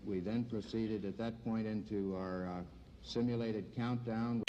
We then proceeded at that point into our simulated countdown.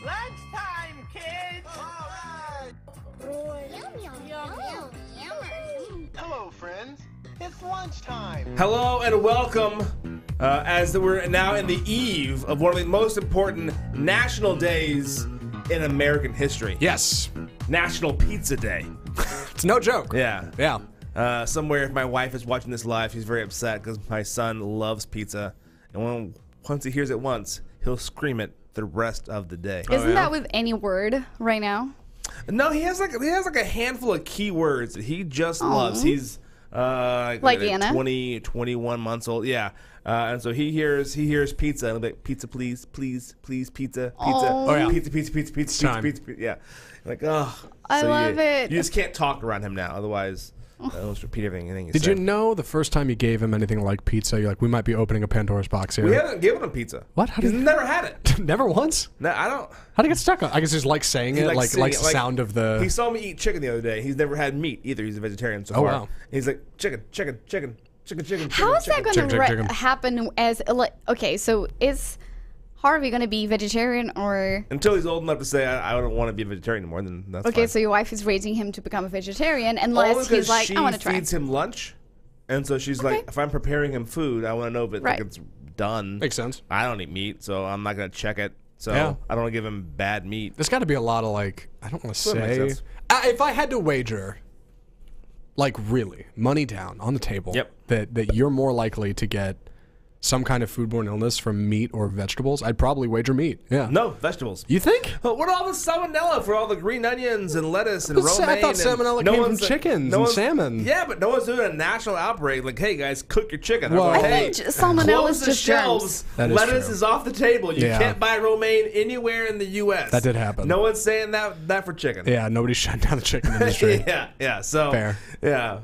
Lunchtime, kids! All right! Hello, friends. It's lunchtime. Hello and welcome, as we're now in the eve of one of the most important national days in American history. Yes. National Pizza Day. It's no joke. Yeah. Yeah. Somewhere, if my wife is watching this live, she's very upset because my son loves pizza. And once he hears it once, he'll scream it the rest of the day. Isn't that with any word right now? No, he has like a handful of key words that he just loves. He's like Anna? 20, 21 months old. Yeah. And so he hears pizza and he'll be like, pizza, please, please, please, pizza, pizza. Oh, yeah. Pizza, pizza, pizza, pizza, pizza, pizza, pizza. Yeah. Like, oh. I love it. You just can't talk around him now, otherwise he'll just repeat everything you Did said. you know the first time you gave him anything like pizza, you're like, we might be opening a Pandora's box here? We haven't given him pizza. What? He's never had it. Never once? No, I don't. How'd he get stuck on? I guess just like saying it, like singing likes the sound of the... He saw me eat chicken the other day. He's never had meat either. He's a vegetarian so far. Wow. He's like, chicken, chicken, chicken, chicken, chicken, How is that chicken. going to happen as, like, okay, so is Harvey going to be vegetarian or... Until he's old enough to say, I don't want to be a vegetarian anymore, then that's Okay, fine. so your wife is raising him to become a vegetarian unless he's like, I want to try. She feeds him lunch, and so she's like, if I'm preparing him food, I want to know if like, it's done. Makes sense. I don't eat meat, so I'm not going to check it. So Yeah. I don't want to give him bad meat. There's got to be a lot of, like, I don't want to That makes say... sense. If I had to wager, like, really, money down, on the table, that you're more likely to get some kind of foodborne illness from meat or vegetables, I'd probably wager meat. Yeah. No, vegetables. You think? But what all the salmonella for all the green onions and lettuce and romaine? I thought salmonella came from chickens and salmon. Yeah, but no one's doing a national outbreak. Like, hey guys, cook your chicken. Well, I hey, think salmonella is close the just shelves. germs. That is Lettuce true. is off the table. You Yeah. can't buy romaine anywhere in the U.S. That did happen. No one's saying that for chicken. Yeah, nobody's shutting down the chicken industry. yeah. So Fair. Yeah.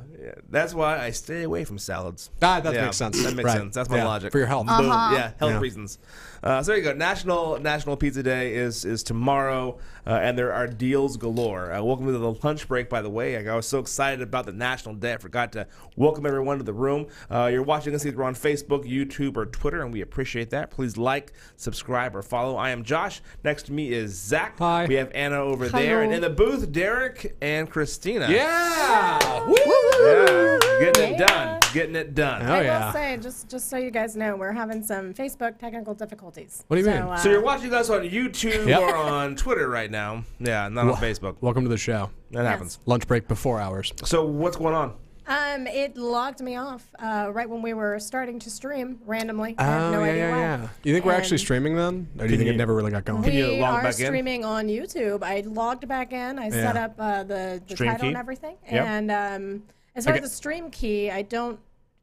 That's why I stay away from salads. That makes sense. That makes Right. sense. That's my Yeah, logic. for your health. Boom. Yeah, health Yeah. reasons. So there you go. National Pizza Day is tomorrow, and there are deals galore. Welcome to the lunch break, by the way. I was so excited about the National Day, I forgot to welcome everyone to the room. You're watching us either on Facebook, YouTube, or Twitter, and we appreciate that. Please like, subscribe, or follow. I am Josh. Next to me is Zach. Hi. We have Anna over there, and in the booth, Derek and Christina. Yeah. Woo! Yeah. Getting it done. Getting it done. Oh, I yeah. will say, just so you guys know, we're having some Facebook technical difficulties. What do you mean? So you're watching us on YouTube Yep. or on Twitter right now. Yeah, not on Facebook. Welcome to the show. That happens. Lunch break before hours. So what's going on? It logged me off right when we were starting to stream randomly. I have no idea why. You think we're actually And streaming then? Or do you think it never really got going? Can you We log are back in? streaming on YouTube. I logged back in. I set up the Stream title key? and everything. Yep. And as far as the stream key,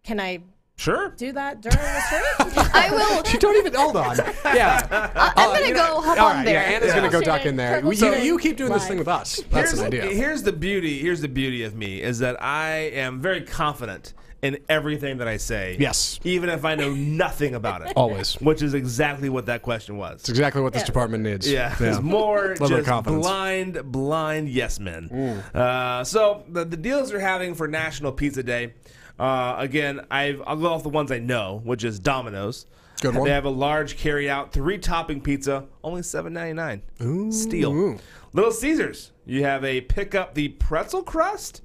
can I Sure. do that during the stream? I will. You don't even hold on. Yeah. I'm going to go hop All on right, there. yeah, Anna's gonna go Bullshitting. duck in there. You keep doing this thing with us. That's an idea. Here's the beauty of me is that I am very confident in everything that I say. Yes. Even if I know nothing about it. Always. Which is exactly what that question was. It's exactly what this department needs. Yeah, it's more Level of just confidence. blind yes men. So the deals we're having for National Pizza Day, again, I'll go off the ones I know, which is Domino's. Good one. They have a large carry-out 3-topping pizza, only $7.99. Ooh. Steal. Little Caesars, you have a pick up the pretzel crust,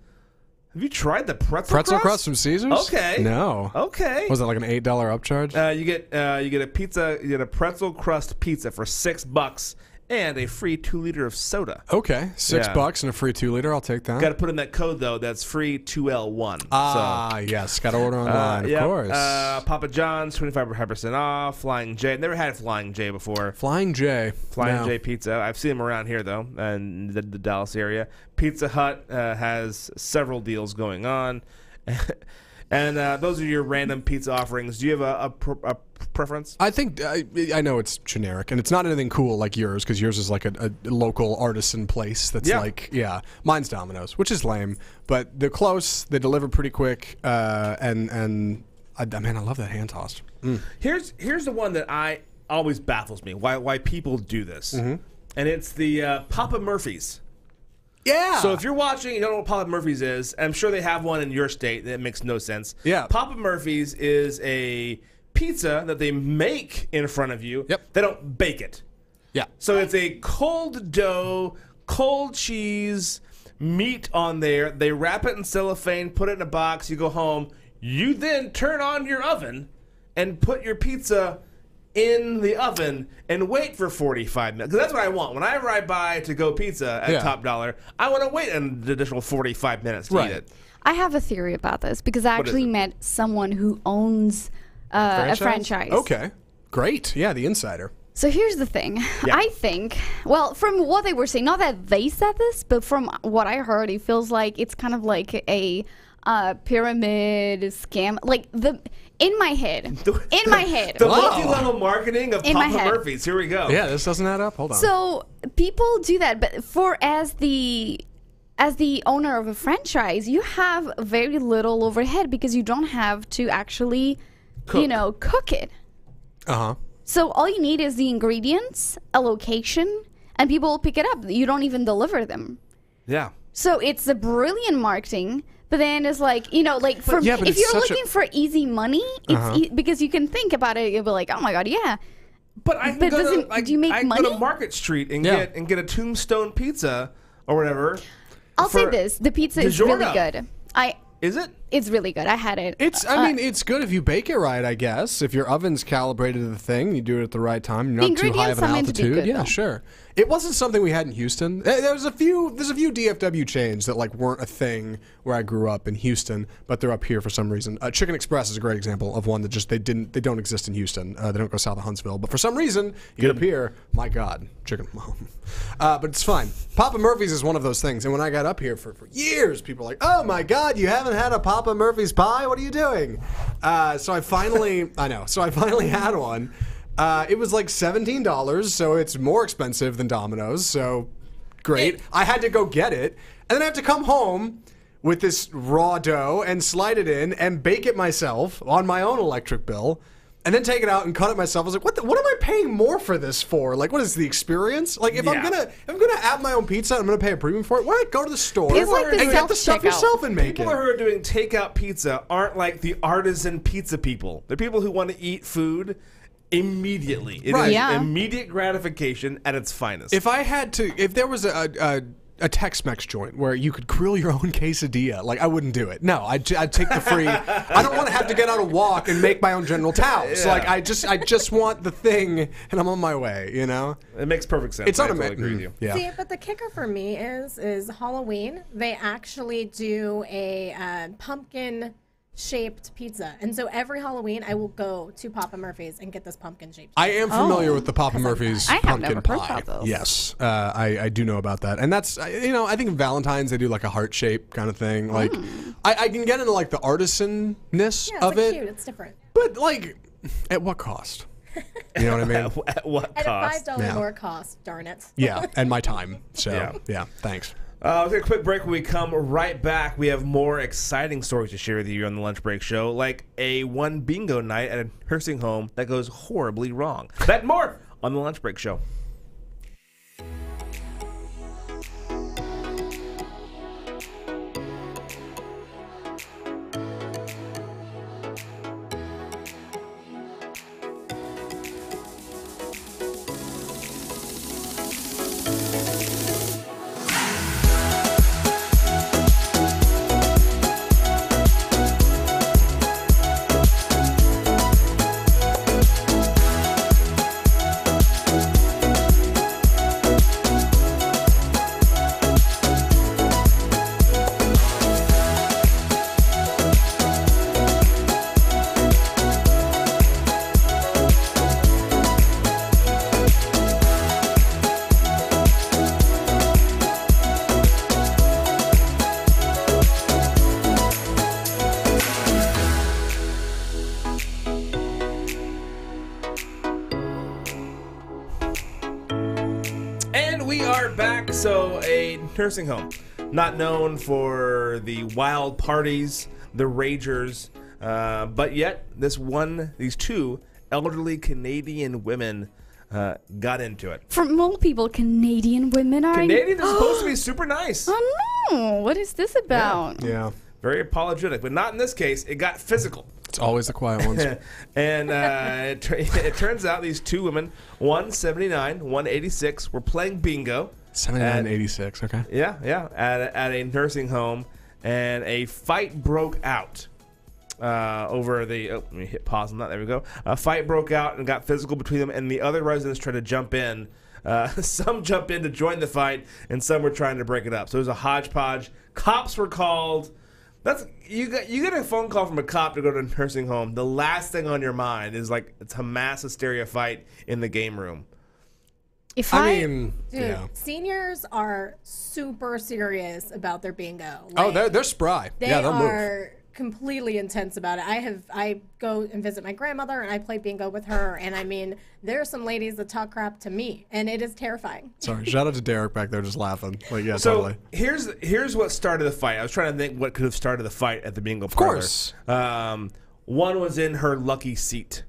Have you tried the Pretzel crust from Caesar's? Okay. No. Okay. Was that like an $8 upcharge? You get a pizza. You get a pretzel crust pizza for $6 and a free 2-liter of soda. Okay, $6 and a free 2-liter. I'll take that. Got to put in that code though. That's free 2L1. Yes. Got to order online, of course. Papa John's 25% off. Flying J. Never had Flying J before. Flying J. Flying J Pizza. I've seen them around here though, in the Dallas area. Pizza Hut has several deals going on, and those are your random pizza offerings. Do you have a preference? I think I know it's generic, and it's not anything cool like yours, because yours is like a local artisan place that's mine's Domino's, which is lame, but they're close, they deliver pretty quick, and I love that hand tossed. Here's the one that always baffles me, why people do this, and it's the Papa Murphy's. Yeah. So if you're watching, you don't know what Papa Murphy's is. I'm sure they have one in your state. That makes no sense. Yeah. Papa Murphy's is a pizza that they make in front of you. Yep. They don't bake it. Yeah. So it's a cold dough, cold cheese, meat on there. They wrap it in cellophane, put it in a box. You go home. You then turn on your oven and put your pizza in the oven and wait for 45 minutes. Because that's what I want. When I ride by to go pizza at Top Dollar, I want to wait an additional 45 minutes to eat it. I have a theory about this because I actually met someone who owns a franchise. Okay. Great. Yeah, the insider. So here's the thing. Yeah. I think, well, from what they were saying, not that they said this, but from what I heard, it feels like it's kind of like a pyramid scam. Like in my head. The multi-level marketing of Papa Murphy's. Here we go. Yeah, this doesn't add up. Hold on. So people do that, but as the owner of a franchise, you have very little overhead because you don't have to actually, cook it. Uh-huh. So all you need is the ingredients, a location, and people will pick it up. You don't even deliver them. Yeah. So it's a brilliant marketing. But then it's like, if you're looking for easy money, it's because you can think about it, you'll be like, oh my God, yeah. But I can do you make money? go to Market Street and get a Tombstone pizza or whatever. I'll say this: the pizza is really good. Is it? It's really good. I had it. It's good if you bake it right, I guess. If your oven's calibrated to the thing, you do it at the right time. You're not too high of an altitude. Yeah, sure. It wasn't something we had in Houston. There's a few DFW chains that weren't a thing where I grew up in Houston, but they're up here for some reason. Chicken Express is a great example of one that just they don't exist in Houston. They don't go south of Huntsville, but for some reason you get up here. My God, chicken. But it's fine. Papa Murphy's is one of those things, and when I got up here for years, people were like, "Oh my God, you haven't had a Papa Murphy's pie? What are you doing?" So I finally had one. It was like $17, so it's more expensive than Domino's. So great. I had to go get it, and then I have to come home with this raw dough and slide it in and bake it myself on my own electric bill, and then take it out and cut it myself. I was like, what am I paying more for this for? Like, what is the experience? Like, if I'm gonna add my own pizza, I'm gonna pay a premium for it. Why not go to the store It's like the and get the stuff yourself and make People who are doing takeout pizza aren't like the artisan pizza people. They're people who want to eat food immediately. It is immediate gratification at its finest. If there was a Tex-Mex joint where you could grill your own quesadilla, I wouldn't do it. No, I'd take the free. I don't want to have to get out and walk and make my own General Tso's. Yeah. I just want the thing, and I'm on my way. It makes perfect sense. It's I totally agree with you. Yeah. See, but the kicker for me is Halloween. They actually do a pumpkin-shaped pizza, and so every Halloween I will go to Papa Murphy's and get this pumpkin-shaped. I am familiar with the Papa Murphy's I have pumpkin never pie. heard about those. Yes, I do know about that, and that's I think Valentine's they do like a heart shape kind of thing. I can get into the artisanness of it. Cute. It's different. But at what cost? You know what I mean? At what cost? At a $5 more cost, darn it. Yeah, and my time. So yeah thanks. We'll take a quick break. When we come right back, we have more exciting stories to share with you on the Lunch Break Show, like a one bingo night at a nursing home that goes horribly wrong. That and more on the Lunch Break Show. we are back. So, a nursing home, not known for the wild parties, the ragers, but yet these two elderly Canadian women got into it. For most people, Canadian women are Canadians are supposed to be super nice. Oh no! What is this about? Yeah. Very apologetic, but not in this case. It got physical. It's always the quiet ones. And it turns out these two women, 179, 186, were playing bingo. 79, 86, okay. Yeah, at a nursing home, and a fight broke out over the. Oh, let me hit pause on that. There we go. A fight broke out and got physical between them, and the other residents tried to jump in. Some jumped in to join the fight, and some were trying to break it up. So it was a hodgepodge. Cops were called. You get a phone call from a cop to go to a nursing home. The last thing on your mind is like it's a mass hysteria fight in the game room. Dude, seniors are super serious about their bingo. They're spry. They'll move. Completely intense about it. I go and visit my grandmother and I play bingo with her, and I mean, there are some ladies that talk crap to me, and it is terrifying. Sorry, shout out to Derek back there just laughing. Like, yeah, so totally. Here's what started the fight. I was trying to think what could have started the fight at the bingo Of parlor. course. One was in her lucky seat.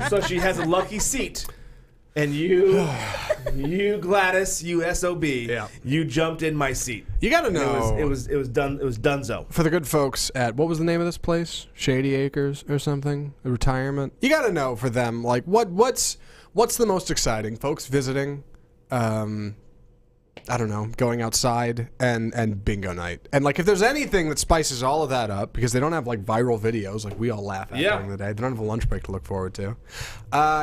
So she has a lucky seat. And you Gladys, you SOB, you jumped in my seat. You got to know. It was donezo. For the good folks at, what was the name of this place? Shady Acres or something? The retirement? You got to know for them, like, what's the most exciting? Folks visiting, I don't know, going outside and bingo night. And, like, if there's anything that spices all of that up, because they don't have, like, viral videos like we all laugh at during the day. They don't have a lunch break to look forward to.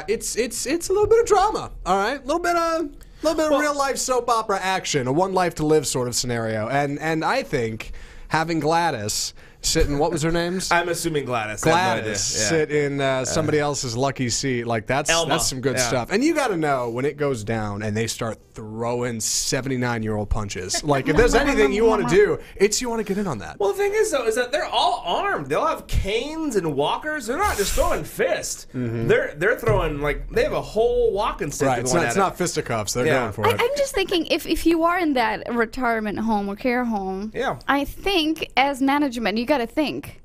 It's a little bit of drama, all right? A little bit of real-life soap opera action, a one life to live sort of scenario. And I think having Gladys sit in, what was her name? I'm assuming Gladys. Gladys sit in somebody else's lucky seat. Like, that's some good stuff. And you got to know when it goes down and they start throwing 79-year-old punches. Like, if there's anything you want to do, it's you want to get in on that. Well, the thing is, though, is that they're all armed. They all have canes and walkers. They're not just throwing fists. Mm-hmm. They're throwing, like, they have a whole walking stick. Right, it's not fisticuffs. They're going for it. I'm just thinking, if you are in that retirement home or care home, I think as management, you got to think,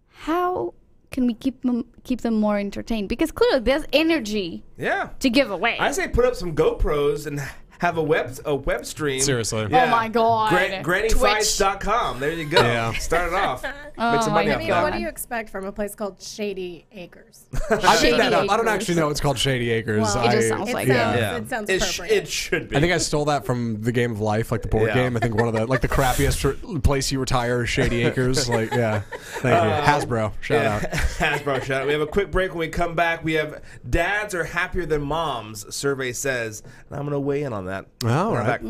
how can we keep them more entertained? Because clearly there's energy to give away. I say put up some GoPros and have a web stream. Seriously. Oh my God. Grannyfights.com. There you go. Yeah. Start it off. Make some money off that. What do you expect from a place called Shady Acres? I made that up. I don't actually know it's called Shady Acres. Well, it just sounds like it sounds appropriate. It should be. I think I stole that from the Game of Life, like the board game. I think one of the crappiest place you retire is Shady Acres. Like, yeah. Thank you. Hasbro. Shout out. Hasbro, shout out. We have a quick break. When we come back, we have dads are happier than moms, survey says. And I'm going to weigh in on that. All right.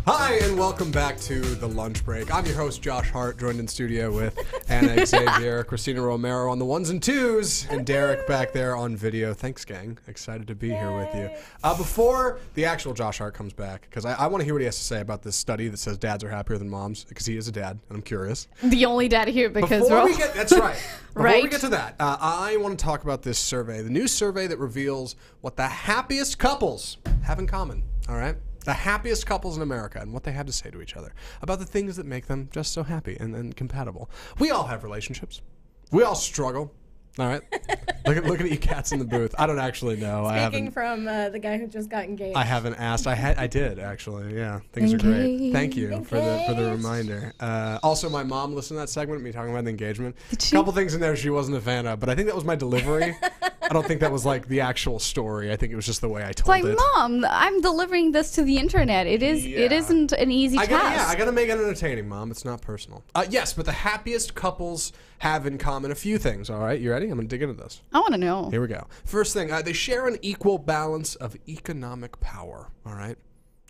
Hi, and welcome back to The Lunch Break. I'm your host, Josh Hart, joined in studio with Anna Xavier, Christina Romero on the ones and twos, and Derek back there on video. Thanks, gang. Excited to be here with you. Before the actual Josh Hart comes back, because I want to hear what he has to say about this study that says dads are happier than moms, because he is a dad, and I'm curious. The only dad here, because that's right. Before we get to that, I want to talk about this survey, the new survey that reveals what the happiest couples have in common. All right? The happiest couples in America and what they had to say to each other about the things that make them just so happy and compatible. We all have relationships. We all struggle. All right. Looking at you cats in the booth. I don't actually know. Speaking from the guy who just got engaged. I haven't asked. I did actually. Yeah, things are great. Thank you for the reminder. Also, my mom listened to that segment, me talking about the engagement. A couple things in there she wasn't a fan of, but I think that was my delivery. I don't think that was like the actual story. I think it was just the way I told it. Like, Mom, I'm delivering this to the internet. It isn't an easy task. I gotta make it entertaining, Mom. It's not personal. Yes, but the happiest couples have in common a few things. All right, you ready? I'm gonna dig into this. I want to know. Here we go. First thing, they share an equal balance of economic power. All right.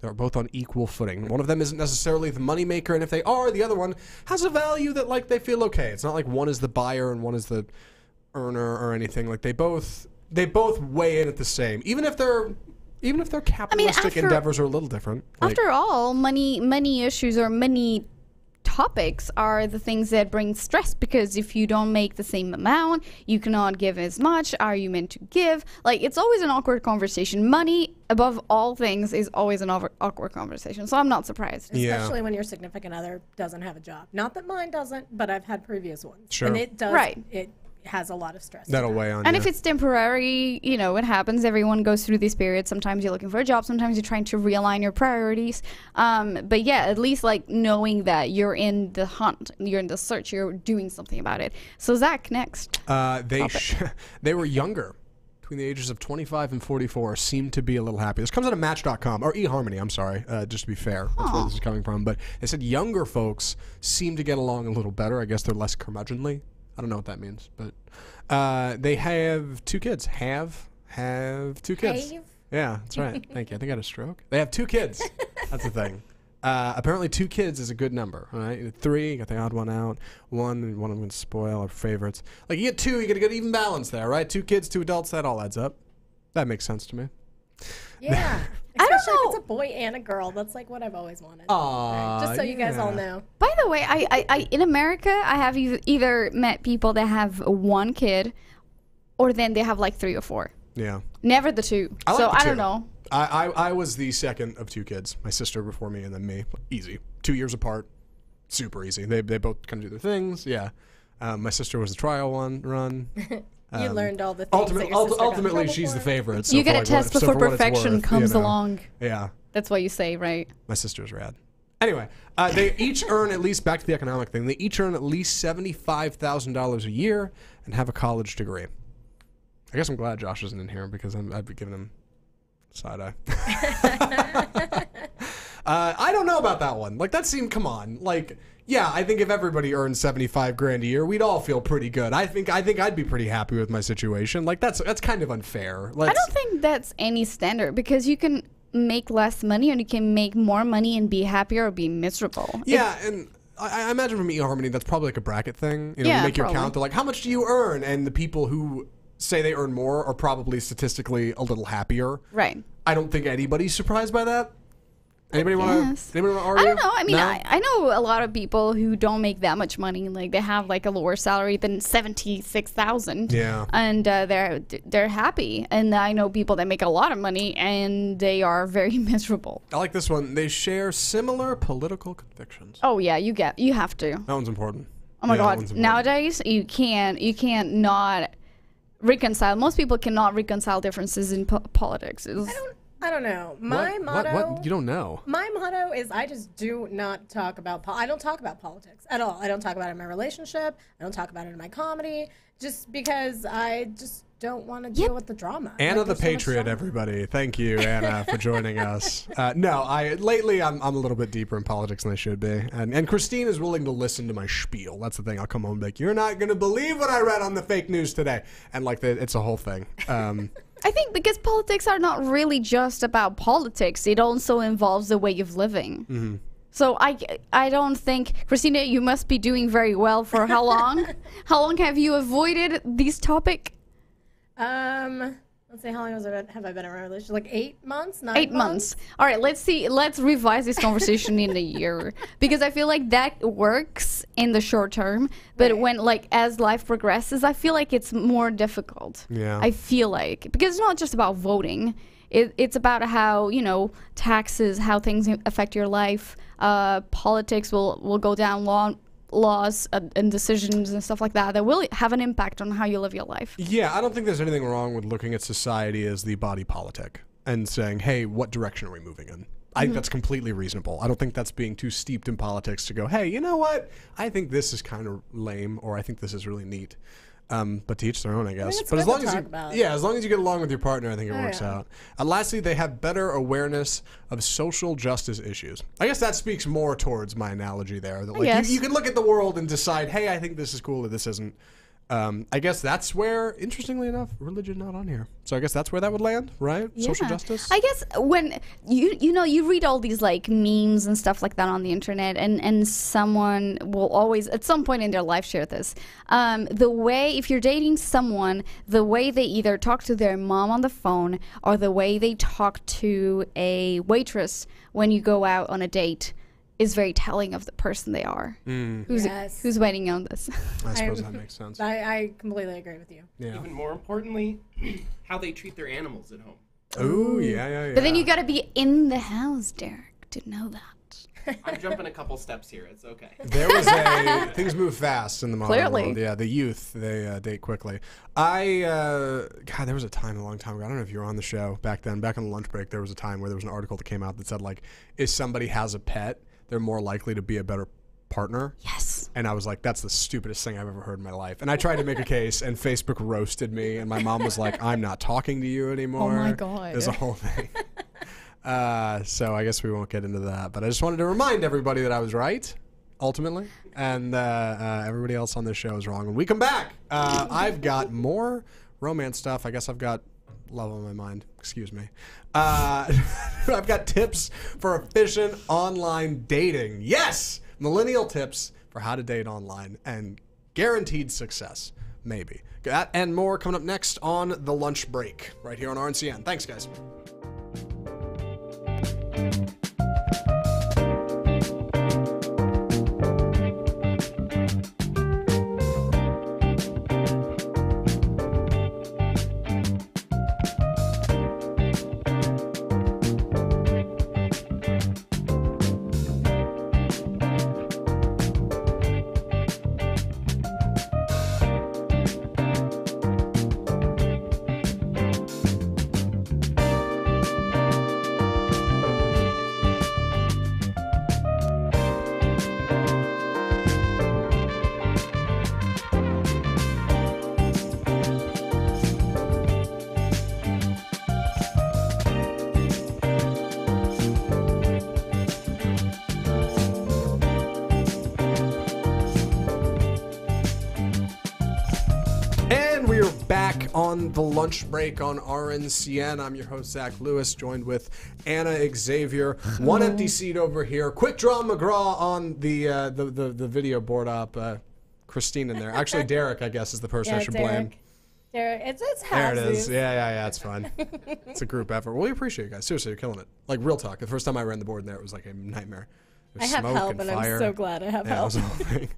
They're both on equal footing. One of them isn't necessarily the moneymaker, and if they are, the other one has a value that like they feel okay. It's not like one is the buyer and one is the earner or anything. Like they both weigh in at the same, even if their capitalistic endeavors are a little different. After all, money issues or money topics are the things that bring stress, because if you don't make the same amount, you cannot give as much. Are you meant to give? Like, it's always an awkward conversation. Money, above all things, is always an awkward conversation. So I'm not surprised. Especially when your significant other doesn't have a job. Not that mine doesn't, but I've had previous ones. Sure. And it does. Right. It has a lot of stress. That'll weigh on and you. if it's temporary, it happens. Everyone goes through these periods. Sometimes you're looking for a job. Sometimes you're trying to realign your priorities. But yeah, at least like knowing that you're in the hunt, you're in the search, you're doing something about it. So Zach, next. They were younger. Between the ages of 25 and 44 seem to be a little happy. This comes out of Match.com, or eHarmony, I'm sorry, just to be fair. That's where this is coming from. But they said younger folks seem to get along a little better. I guess they're less curmudgeonly. I don't know what that means, but they have 2 kids. Have 2 kids. Have? Yeah, that's right. Thank you. I think I had a stroke. They have 2 kids. That's the thing. Apparently 2 kids is a good number. All right, 3, you got the odd one out. One of them can spoil our favorites. Like you get 2, you get a good even balance there, right? 2 kids, 2 adults, that all adds up. That makes sense to me. Yeah. Especially if it's a boy and a girl. That's like what I've always wanted. Just so you guys all know. By the way, I in America, I have either met people that have 1 kid, or then they have like 3 or 4. Yeah. Never the 2. I don't know. I was the second of 2 kids. My sister before me and then me. Easy. 2 years apart. Super easy. They both kind of do their things. Yeah. My sister was the trial run. You learned all the things ultimately, she's the favorite. So you get a test before perfection comes along. Yeah. That's what you say, right? My sister's rad. Anyway, they each earn at least, back to the economic thing, they each earn at least $75,000 a year and have a college degree. I guess I'm glad Josh isn't in here because I'd be giving him side eye. I don't know about that one. Like, that seemed, come on. Like, yeah, I think if everybody earned $75,000 a year, we'd all feel pretty good. I think I'd be pretty happy with my situation. Like, that's kind of unfair. I don't think that's any standard, because you can make less money and you can make more money and be happier or be miserable. Yeah, and I imagine from eHarmony, that's probably like a bracket thing. You know, you make your count. They're like, how much do you earn? And the people who say they earn more are probably statistically a little happier. Right. I don't think anybody's surprised by that. Anybody want to argue? I don't know. I mean, no? I know a lot of people who don't make that much money. Like, they have like a lower salary than $76,000. Yeah. And they're happy. And I know people that make a lot of money and they are very miserable. I like this one. They share similar political convictions. Oh yeah, you have to. That one's important. Oh my God! Nowadays, you can't not reconcile. Most people cannot reconcile differences in politics. I don't know. My motto... What? You don't know? My motto is I just do not talk about... I don't talk about politics at all. I don't talk about it in my relationship. I don't talk about it in my comedy. Just because I just don't want to deal with the drama. Anna the Patriot, everybody. Thank you, Anna, for joining us. Lately I'm a little bit deeper in politics than I should be. And Christine is willing to listen to my spiel. That's the thing. I'll come home and be like, you're not going to believe what I read on the fake news today. And like, it's a whole thing. I think because politics are not really just about politics. It also involves the way of living. Mm-hmm. So I don't think, Christina, you must be doing very well for how long? How long have you avoided this topic? Let's see, how long have I been in a relationship? Like 8 months? 8 months. All right, let's revise this conversation in a year, because I feel like that works in the short term, but when as life progresses, I feel like it's more difficult. Yeah. I feel like, because it's not just about voting. It's about how, taxes, how things affect your life. Politics will go down, laws and decisions and stuff like that will have an impact on how you live your life. Yeah, I don't think there's anything wrong with looking at society as the body politic and saying, hey, what direction are we moving in? I think that's completely reasonable. I don't think that's being too steeped in politics to go, hey, you know what? I think this is kind of lame, or I think this is really neat. But to each their own, I guess. But as long as you get along with your partner, I think it works out. And lastly, they have better awareness of social justice issues. I guess that speaks more towards my analogy there. That like you can look at the world and decide, hey, I think this is cool or this isn't. I guess that's where, interestingly enough, religion not on here. So I guess that's where that would land, right? Yeah. Social justice. I guess when you read all these like memes and stuff like that on the internet, and someone will always at some point in their life share this. The way, if you're dating someone, the way they either talk to their mom on the phone or the way they talk to a waitress when you go out on a date is very telling of the person they are. Who's waiting on this. I suppose that makes sense. I completely agree with you. Yeah. Even more importantly, how they treat their animals at home. Oh, yeah. But then you got to be in the house, Derek, to know that. I'm jumping a couple steps here. It's okay. There was things move fast in the modern world. Yeah, the youth, they date quickly. God, there was a time a long time ago. I don't know if you were on the show back then. Back on the lunch break, there was a time where there was an article that came out that said, like, if somebody has a pet, they're more likely to be a better partner. Yes. And I was like, that's the stupidest thing I've ever heard in my life. And I tried to make a case, and Facebook roasted me, and my mom was like, I'm not talking to you anymore. Oh, my God. There's a whole thing. So I guess we won't get into that. But I just wanted to remind everybody that I was right, ultimately, and everybody else on this show is wrong. When we come back, I've got more romance stuff. I guess I've got love on my mind. Excuse me. I've got tips for efficient online dating. Yes! Millennial tips for how to date online and guaranteed success. Maybe. That and more coming up next on The Lunch Break, right here on RNCN. Thanks, guys. On The Lunch Break on RNCN. I'm your host, Zach Lewis, joined with Anna Xavier. One empty seat over here. Quick Draw McGraw on the video board up. Christine in there. Actually, Derek, I guess, is the person I should blame. Derek, it's there it is. Yeah, it's fun. It's a group effort. Well, we appreciate you guys. Seriously, you're killing it. Like, real talk. The first time I ran the board in there, it was like a nightmare. I have help, and I'm so glad I have help. It was a whole thing.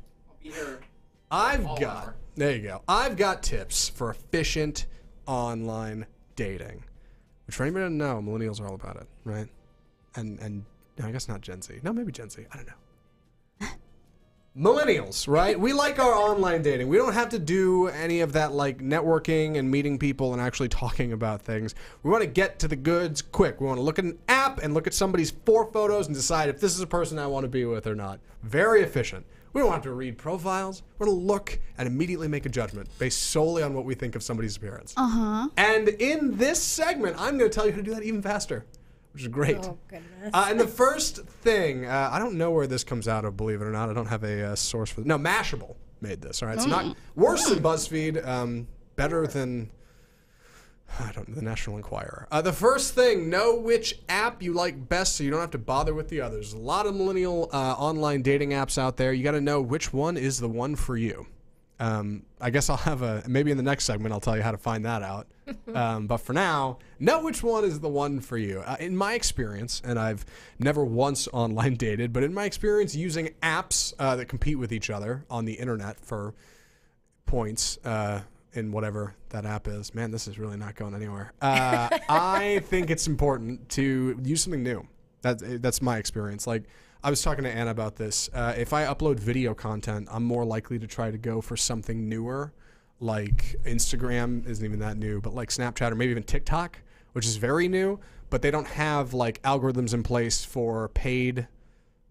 I'll be here. There you go. I've got tips for efficient online dating. Which for anybody who doesn't know, millennials are all about it, right? And I guess not Gen Z. No, maybe Gen Z. I don't know. Millennials, right? We like our online dating. We don't have to do any of that like networking and meeting people and actually talking about things. We want to get to the goods quick. We want to look at an app and look at somebody's 4 photos and decide if this is a person I want to be with or not. Very efficient. We don't have to read profiles. We're going to look and immediately make a judgment based solely on what we think of somebody's appearance. And in this segment, I'm going to tell you how to do that even faster, which is great. Oh, goodness. And the first thing, I don't know where this comes out of, believe it or not. I don't have a source for it. No, Mashable made this, all right? It's not worse than BuzzFeed, better than... the National Enquirer. The first thing, know which app you like best so you don't have to bother with the others. A lot of millennial online dating apps out there. You got to know which one is the one for you. I guess I'll have maybe in the next segment I'll tell you how to find that out. But for now, know which one is the one for you. In my experience, and I've never once online dated, but in my experience using apps that compete with each other on the internet for points, in whatever that app is. Man, this is really not going anywhere. I think it's important to use something new. That's my experience. Like, I was talking to Anna about this. If I upload video content, I'm more likely to try to go for something newer. Like Instagram isn't even that new, but like Snapchat or maybe even TikTok, which is very new, but they don't have like algorithms in place for paid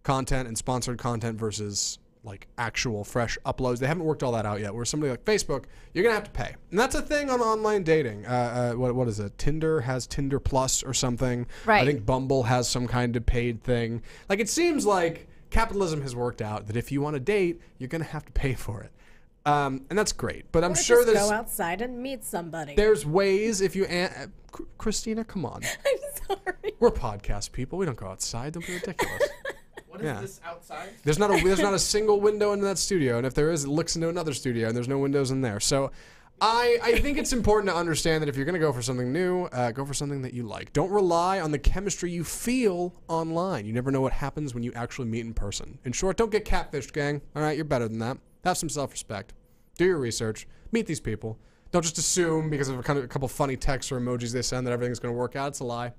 content and sponsored content versus like actual fresh uploads. They haven't worked all that out yet. Where somebody like Facebook, you're gonna have to pay, and that's a thing on online dating. What is it? Tinder has Tinder Plus or something. Right. I think Bumble has some kind of paid thing. Like, it seems like capitalism has worked out that if you want to date, you're gonna have to pay for it. And that's great, but I'm sure just there's go outside and meet somebody. There's ways if you Christina, come on. I'm sorry. We're podcast people. We don't go outside. Don't be ridiculous. What is this outside? There's not a single window into that studio, and if there is, it looks into another studio, and there's no windows in there. So I think it's important to understand that if you're going to go for something new, go for something that you like. Don't rely on the chemistry you feel online. You never know what happens when you actually meet in person. In short, don't get catfished, gang. All right, you're better than that. Have some self-respect. Do your research. Meet these people. Don't just assume because of a couple funny texts or emojis they send that everything's going to work out. It's a lie.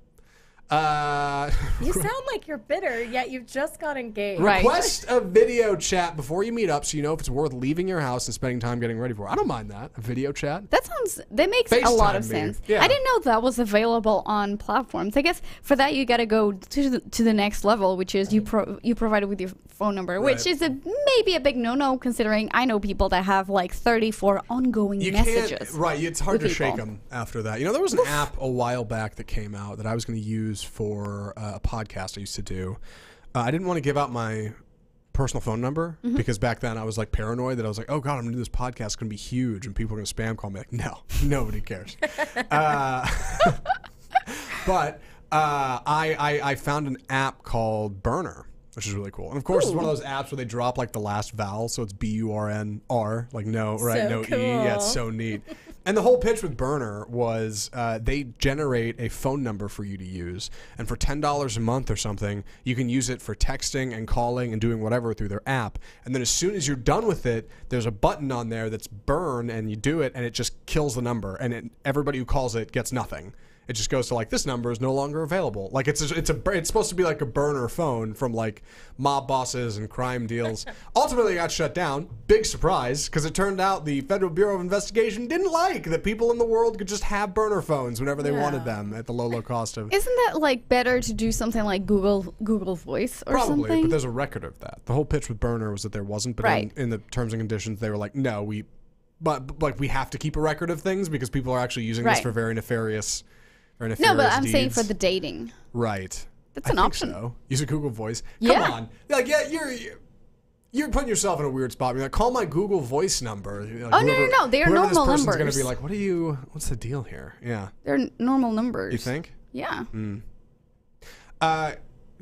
You sound like you're bitter, yet you've just got engaged. Request a video chat before you meet up so you know if it's worth leaving your house and spending time getting ready for. I don't mind that. A video chat. That makes a lot of sense. Yeah. I didn't know that was available on platforms. I guess for that you got to go to the next level, which is you provide it with your phone number, which is maybe a big no-no considering I know people that have like 34 ongoing messages. Right, it's hard to shake them after that. You know, there was an app a while back that came out that I was going to use for a podcast I used to do. I didn't want to give out my personal phone number because back then I was like paranoid that I was like, oh God, I'm going to do this podcast. It's going to be huge and people are going to spam call me. Like, no, nobody cares. But I found an app called Burner, which is really cool. And of course, it's one of those apps where they drop like the last vowel. So it's BURNR, like no, right? So no cool. E. Yeah, it's so neat. And the whole pitch with Burner was they generate a phone number for you to use. And for $10 a month or something, you can use it for texting and calling and doing whatever through their app. And then as soon as you're done with it, there's a button on there that's burn, and you do it, and it just kills the number. And everybody who calls it gets nothing. It just goes to like, this number is no longer available. Like it's supposed to be like a burner phone from like mob bosses and crime deals. Ultimately, it got shut down. Big surprise, because it turned out the Federal Bureau of Investigation didn't like that people in the world could just have burner phones whenever they wanted them at the low cost of. Isn't that like better to do something like Google Voice or Probably, something? but there's a record of that. The whole pitch with Burner was that there wasn't, but in the terms and conditions, they were like, no, but like we have to keep a record of things because people are actually using this for very nefarious. No, but I'm saying for the dating. Right. That's an option. So. Use a Google Voice. Come on. Like, yeah, you're putting yourself in a weird spot. You're like, call my Google Voice number. Like, no. They are normal this person's numbers. Going to be like, what's the deal here? Yeah. They're normal numbers. You think? Yeah.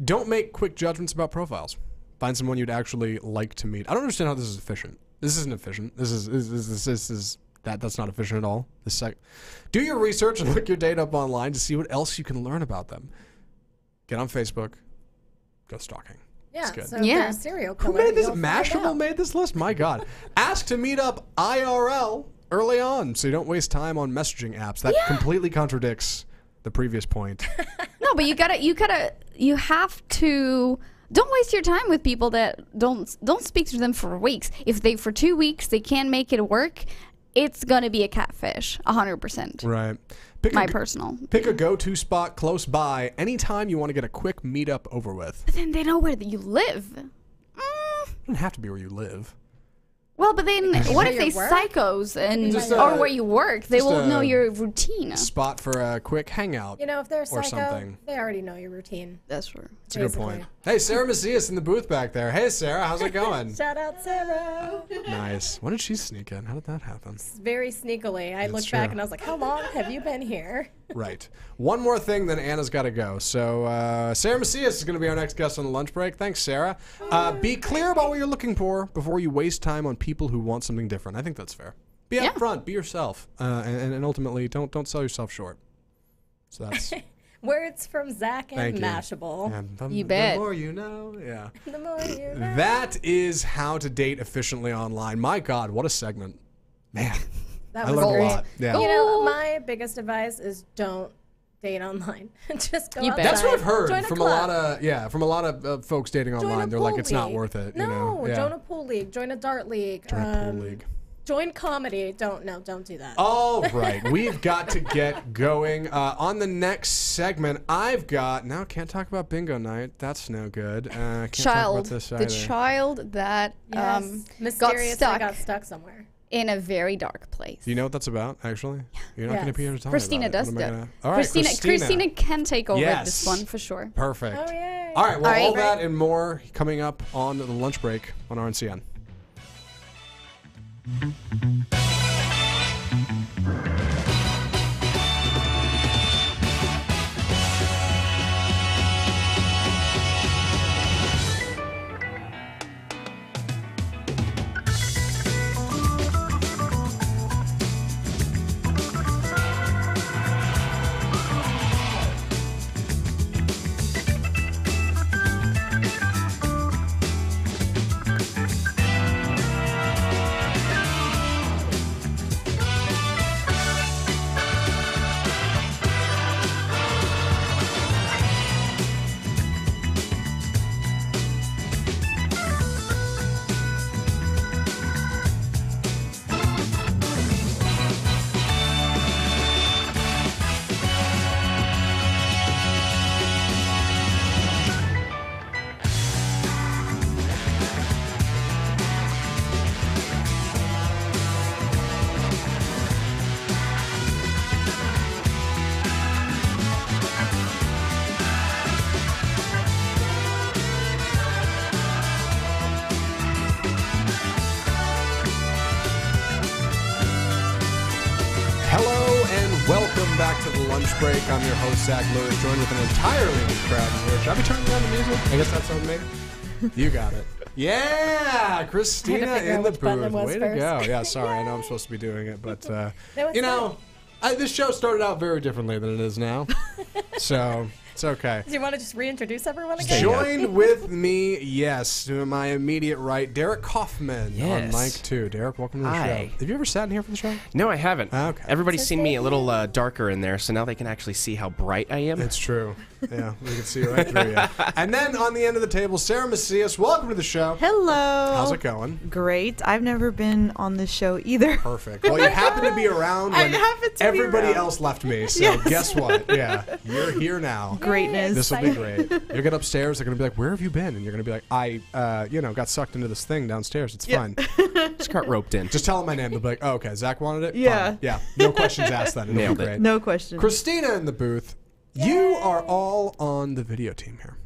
Don't make quick judgments about profiles. Find someone you'd actually like to meet. I don't understand how this is efficient. This isn't efficient. This is That's not efficient at all. Do your research and look your data up online to see what else you can learn about them. Get on Facebook. Go stalking. Yeah, good. so they're a serial killer. Who made this? Mashable made this list? My God. Ask to meet up IRL early on so you don't waste time on messaging apps. That completely contradicts the previous point. No, but you have to. Don't waste your time with people that don't speak to them for weeks. If for 2 weeks they can't make it work, it's gonna be a catfish, 100%. Right. Pick a go-to spot close by anytime you want to get a quick meetup over with. But then they know where you live. It doesn't have to be where you live. Well, but then what if they psychos or where you work? They will know your routine. Spot for a quick hangout. You know, if they're psycho, something. They already know your routine. That's true. That's a good point. Hey, Sarah Macias in the booth back there. Hey, Sarah, how's it going? Shout out, Sarah. Nice. When did she sneak in? How did that happen? Very sneakily. I looked back and I was like, how long have you been here? Right. One more thing, then Anna's got to go. So Sarah Macias is going to be our next guest on the lunch break. Thanks, Sarah. Be clear about what you're looking for before you waste time on people who want something different. I think that's fair. Be upfront. Be yourself. And ultimately, don't sell yourself short. So that's... Words from Zach and Mashable. You bet. The more you know. Yeah. The more you know. That is how to date efficiently online. My God, what a segment. Man. That I was learned great. a lot. Yeah. You know, my biggest advice is don't date online. Just go outside. That's what I've heard Join from a lot of folks dating Join online. a They're like, pool it's not league. worth it. No, you know? Yeah. join a pool league. Join a dart league. Join a pool league. Join comedy. Don't do that. All right, we've got to get going. On the next segment, I've got can't talk about bingo night. That's no good. Can't talk about this either. The child that mysteriously got stuck somewhere in a very dark place. Do you know what that's about? Actually, you're not going to be able to tell Christina me does about it. All right, Christina can take over this one for sure. Perfect. Oh, yay. All right, well, all that and more coming up on the lunch break on RNCN. Welcome back to the lunch break. I'm your host, Zach Lewis, joined with an entirely new crowd here. Should I be turning down the music? I guess that's on me. You got it. Yeah, Christina in the booth. Way to go. Yeah, sorry. I know I'm supposed to be doing it, but, you know, this show started out very differently than it is now. So it's okay. Do you want to just reintroduce everyone again? Joined with me, yes, to my immediate right, Derek Kaufman on mic 2. Derek, welcome to the show. Have you ever sat in here for the show? No, I haven't. Okay. Everybody's seen me a little darker in there, so now they can actually see how bright I am. It's true. Yeah, we can see right through you. And then on the end of the table, Sarah Macias, welcome to the show. Hello. How's it going? Great. I've never been on this show either. Perfect. Well, you happen to be around when everybody else left me, so guess what? Yeah, you're here now. Greatness. This will be great. You'll get upstairs, they're going to be like, where have you been? And you're going to be like, I got sucked into this thing downstairs. It's fine. Just got roped in. Just tell them my name. They'll be like, oh, okay, Zach wanted it? Yeah. Fine. Yeah. No questions asked then. Nailed it. No questions. Christina in the booth. Yay. You are all on the video team here.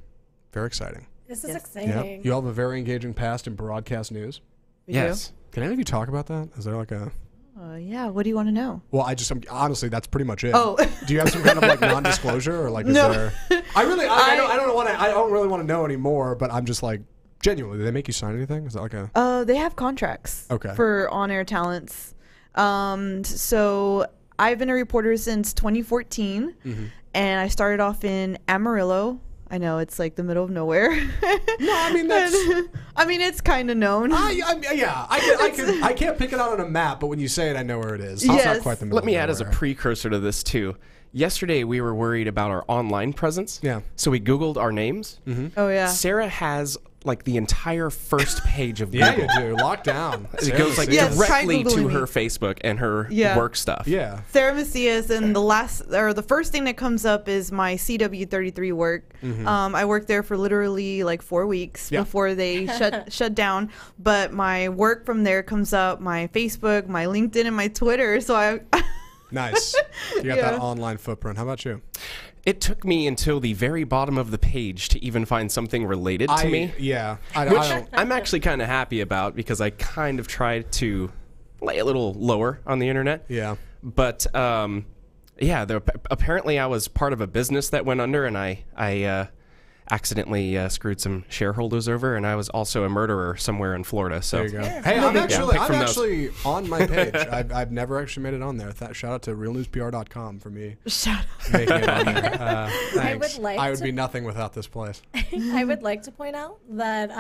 Very exciting. This is exciting. Yep. You all have a very engaging past in broadcast news. Yes. Can any of you talk about that? Is there like a... yeah. What do you want to know? Well, honestly, that's pretty much it. Oh. Do you have some kind of like non-disclosure or like is there... I don't really want to know anymore, but I'm just like, genuinely, do they make you sign anything? Is that like a... they have contracts. Okay. For on-air talents. So I've been a reporter since 2014, and I started off in Amarillo. I know it's like the middle of nowhere. No, I mean that's. I mean it's kind of known. I can't pick it out on a map, but when you say it, I know where it is. Yes. It's not quite the middle. Let me of add as a nowhere. precursor to this, too. Yesterday, we were worried about our online presence. Yeah. So we Googled our names. Oh, yeah. Sarah has like the entire first page of Google. Yeah, you do. Locked down. It goes like Yes, try directly to Googling her me. Facebook and her work stuff. Yeah. Sarah Macias, and the first thing that comes up is my CW33 work. I worked there for literally like 4 weeks before they shut down. But my work from there comes up, my Facebook, my LinkedIn, and my Twitter. So I. Nice. You got that online footprint. How about you? It took me until the very bottom of the page to even find something related to me. Yeah. Which I'm actually kind of happy about because I kind of tried to lay a little lower on the internet. Yeah. But apparently I was part of a business that went under, and I accidentally screwed some shareholders over, and I was also a murderer somewhere in Florida. So there you go. Hey, I'm pick actually on my page. I've never actually made it on there. Shout out to realnewspr.com for me making it on there. Thanks. I would be nothing without this place. I would like to point out that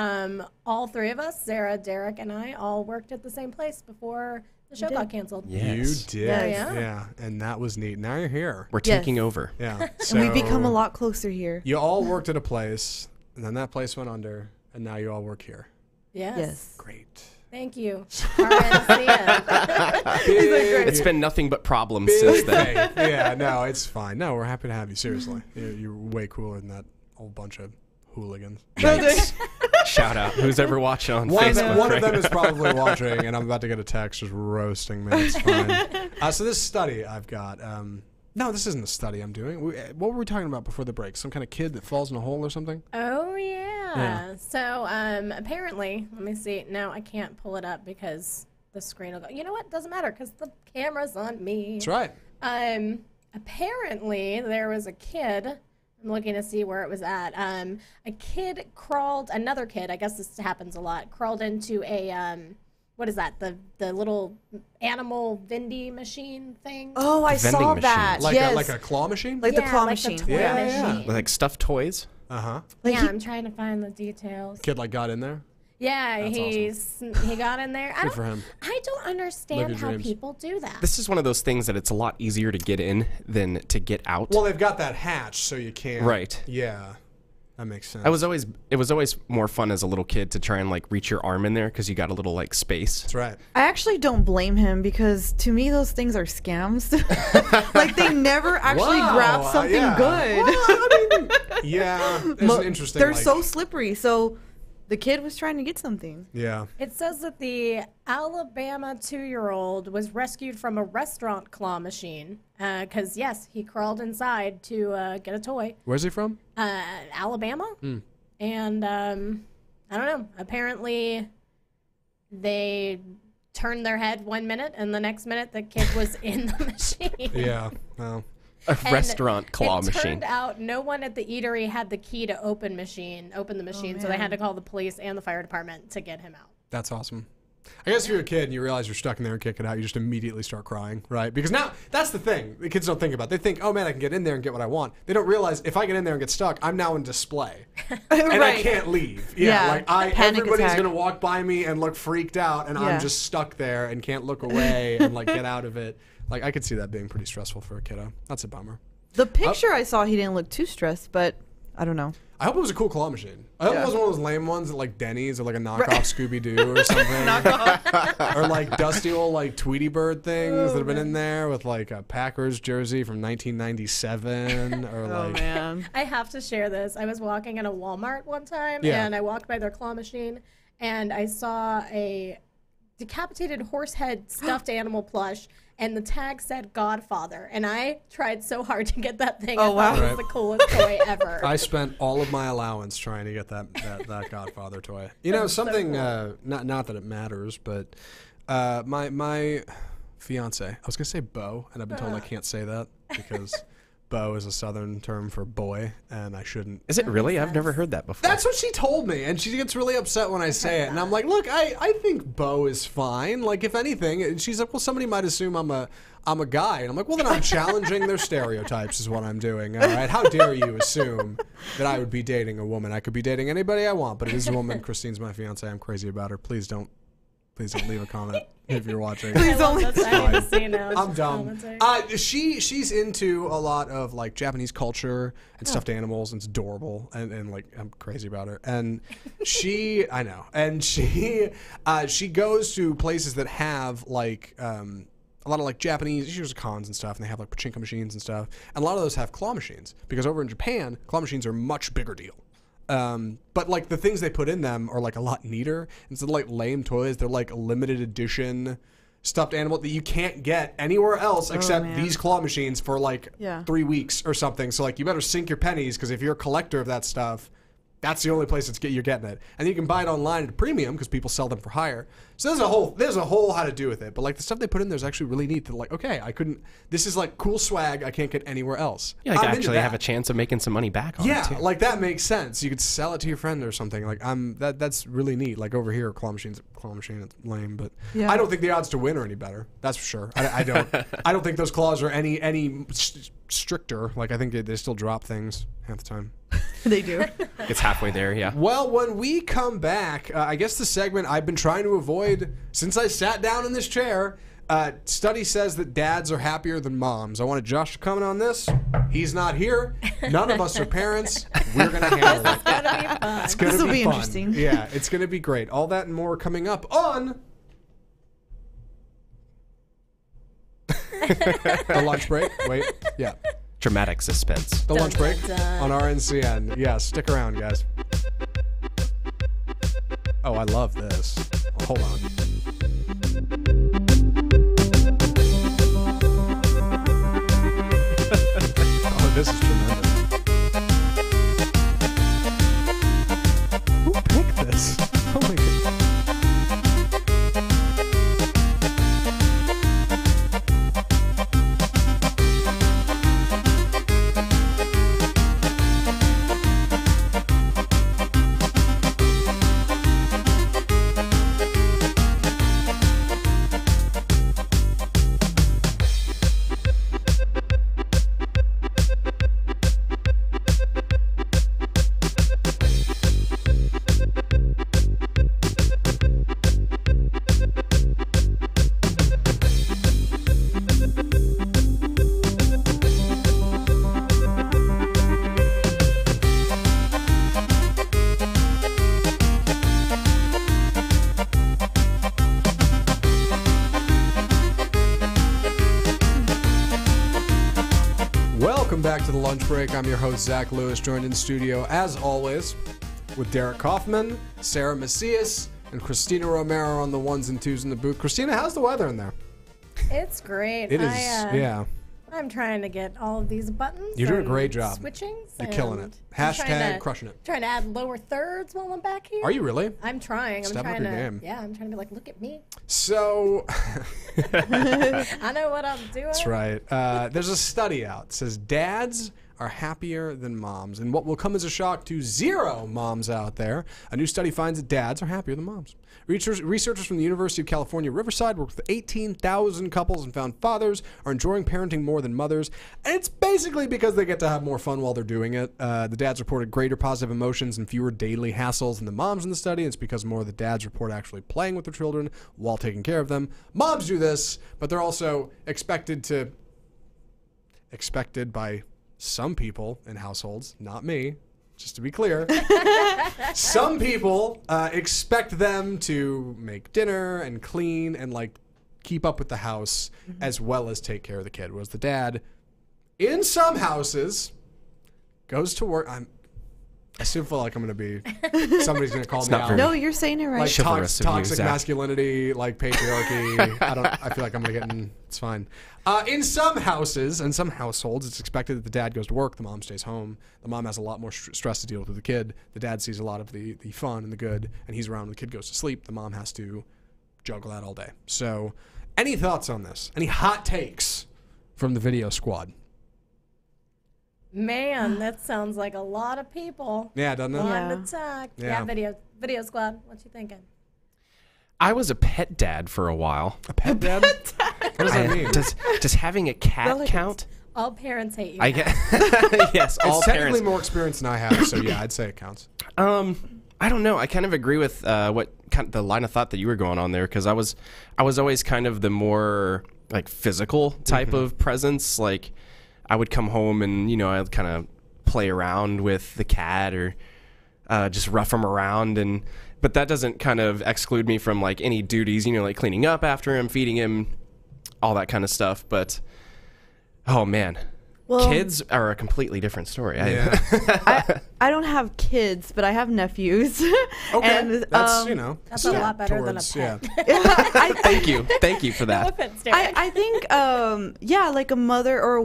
all three of us, Sarah, Derek, and I, all worked at the same place before The show got canceled. Yes. You did. Yeah. And that was neat. Now you're here. We're taking over. Yeah. And we've become a lot closer here. You all worked at a place, and then that place went under, and now you all work here. Yes. Great. Thank you. All right, see ya. It's been nothing but problems since then. Yeah, no, it's fine. No, we're happy to have you. Seriously. You're way cooler than that whole bunch of hooligans. Shout out. Who's ever watching on One Facebook? of them is probably watching, and I'm about to get a text just roasting me. It's fine. So this study I've got. No, this isn't a study I'm doing. What were we talking about before the break? Some kind of kid that falls in a hole or something? Oh, yeah. So apparently, let me see. No, I can't pull it up because the screen will go. You know what? Doesn't matter because the camera's on me. That's right. Apparently, there was a kid. I'm looking to see where it was at. A kid crawled, another kid, I guess this happens a lot, crawled into a, what is that? The little animal vending machine thing? Oh, I saw that. Like a claw machine? Like the claw like machine. The toy machine. Like stuffed toys? Uh-huh. Yeah, I'm trying to find the details. Kid got in there? Yeah, That's he got in there. Good for him. I don't understand how people do that. This is one of those things that it's a lot easier to get in than to get out. Well, they've got that hatch, so you can't. Right. Yeah. That makes sense. It was always more fun as a little kid to try and like reach your arm in there because you got a little like space. That's right. I actually don't blame him because to me those things are scams. Like they never actually grab something good. Well, I mean, yeah, it's interesting. They're so slippery. So the kid was trying to get something. Yeah. It says that the Alabama 2-year-old was rescued from a restaurant claw machine because, yes, he crawled inside to get a toy. Where's he from? Alabama. And I don't know. Apparently, they turned their head 1 minute, and the next minute the kid was in the machine. Yeah. Well. A restaurant claw machine. It turned out no one at the eatery had the key to open the machine, so they had to call the police and the fire department to get him out. That's awesome. I guess if you're a kid and you realize you're stuck in there and can't get out, you just immediately start crying, right? Because now, that's the thing the kids don't think about. They think, oh man, I can get in there and get what I want. They don't realize if I get in there and get stuck, I'm now in display. And I can't leave. Yeah, like everybody's going to walk by me and look freaked out, and I'm just stuck there and can't look away and like get out of it. Like, I could see that being pretty stressful for a kiddo. That's a bummer. The picture I saw, he didn't look too stressed, but I don't know. I hope it was a cool claw machine. I hope it wasn't one of those lame ones at like Denny's or like a knockoff Scooby-Doo or something. Or like dusty old like Tweety Bird things that have been in there with like a Packers jersey from 1997 or like. Man. I have to share this. I was walking in a Walmart one time and I walked by their claw machine and I saw a decapitated horse head stuffed animal plush. And the tag said Godfather. And I tried so hard to get that thing. Oh, wow. It was the coolest toy ever. I spent all of my allowance trying to get that Godfather toy. You know, something, so cool. Not that it matters, but my fiance, I was going to say beau, and I've been told I can't say that because beau is a southern term for boy, and I shouldn't. Is it really? I've never heard that before. That's what she told me, and she gets really upset when I say it. And I'm like, look, I think beau is fine. Like, if anything, and she's like, well, somebody might assume I'm a guy. And I'm like, well, then I'm challenging their stereotypes is what I'm doing. All right, how dare you assume that I would be dating a woman? I could be dating anybody I want, but it is a woman. Christine's my fiance. I'm crazy about her. Please don't leave a comment if you're watching. Please don't leave a comment. I'm dumb. She's into a lot of like Japanese culture and stuffed animals, and it's adorable, and like I'm crazy about her. And she goes to places that have like a lot of like Japanese, she goes to cons and stuff, and they have like pachinko machines and stuff, and a lot of those have claw machines because over in Japan, claw machines are a much bigger deal. But like the things they put in them are like a lot neater. Instead of like lame toys, they're like a limited edition stuffed animal that you can't get anywhere else except these claw machines for like 3 weeks or something. So like you better sink your pennies because if you're a collector of that stuff, that's the only place you're getting it. And you can buy it online at a premium because people sell them for hire. So there's a whole how to do with it. But like the stuff they put in there is actually really neat. That like, okay, this is like cool swag I can't get anywhere else. Yeah, you actually have a chance of making some money back on it too. Yeah, like that makes sense. You could sell it to your friend or something. Like that's really neat. Like over here, claw machine, it's lame, but I don't think the odds to win are any better. That's for sure. I don't. I don't think those claws are any stricter. Like I think they still drop things half the time. They do. It's halfway there, yeah. Well, when we come back, I guess the segment I've been trying to avoid since I sat down in this chair, Study says that dads are happier than moms. I wanted Josh to comment on this. He's not here. None of us are parents. We're going to handle it. It's going to be fun. Interesting. Yeah, it's going to be great. All that and more coming up on the lunch break. Wait, yeah. Dramatic suspense. The lunch break on RNCN. Yeah, stick around, guys. Oh, I love this. Oh, hold on. Oh, this is tremendous. Who picked this? Oh my goodness. Welcome back to the lunch break. I'm your host, Zach Lewis, joined in studio, as always, with Derek Kaufman, Sarah Macias, and Christina Romero on the ones and twos in the booth. Christina, how's the weather in there? It's great. It is, yeah. I'm trying to get all of these buttons. You're doing a great job. Switching. You're killing it. Hashtag crushing it. Trying to add lower thirds while I'm back here. Are you really? I'm trying. Step up your game. Yeah, I'm trying to be like, look at me. So. I know what I'm doing. That's right. There's a study out. It says dads are happier than moms. And what will come as a shock to zero moms out there, a new study finds that dads are happier than moms. Researchers from the University of California, Riverside worked with 18,000 couples and found fathers are enjoying parenting more than mothers. And it's basically because they get to have more fun while they're doing it. The dads reported greater positive emotions and fewer daily hassles than the moms in the study. It's because more of the dads report actually playing with their children while taking care of them. Moms do this, but they're also expected by some people in households, not me, just to be clear, some people expect them to make dinner and clean and like keep up with the house as well as take care of the kid. Whereas the dad, in some houses, goes to work. I still feel like I'm going to be, somebody's going to call me out. No, you're saying it right. Like toxic masculinity, like patriarchy. I feel like I'm going to get in, it's fine. In some houses and some households, it's expected that the dad goes to work, the mom stays home. The mom has a lot more stress to deal with the kid. The dad sees a lot of the fun and the good, and he's around when the kid goes to sleep. The mom has to juggle that all day. So, any thoughts on this? Any hot takes from the video squad? Man, that sounds like a lot of people. Yeah, doesn't it? On to talk. Yeah, video squad. What you thinking? I was a pet dad for a while. A pet dad? What does that mean? Does having a cat count? All parents hate you. I get yes. All it's parents. Technically more experience than I have, so yeah, I'd say it counts. I don't know. I kind of agree with the line of thought that you were going on there, because I was always kind of the more like physical type of presence. Like I would come home and I'd kind of play around with the cat or just rough him around, but that doesn't kind of exclude me from like any duties, like cleaning up after him, feeding him, all that kind of stuff. But oh man, kids are a completely different story. Yeah. I don't have kids, but I have nephews. Okay, and, that's that's a lot better than a pet. Yeah. Thank you for that. No offense, Derek. I think like a mother or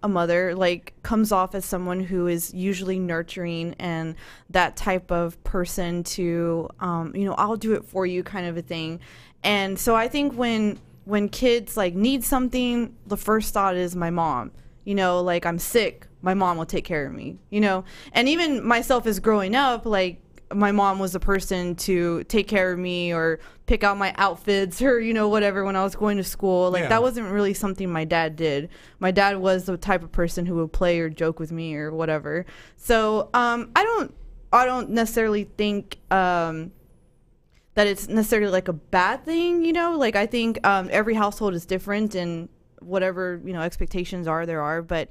a mother like comes off as someone who is usually nurturing and that type of person to I'll do it for you kind of a thing. And so I think when kids like need something, the first thought is my mom. Like I'm sick, my mom will take care of me, And even myself as growing up, like my mom was the person to take care of me or pick out my outfits or, whatever when I was going to school. Like that wasn't really something my dad did. My dad was the type of person who would play or joke with me or whatever. So I don't necessarily think that it's necessarily like a bad thing, you know? Like I think every household is different and whatever, you know, expectations there are. But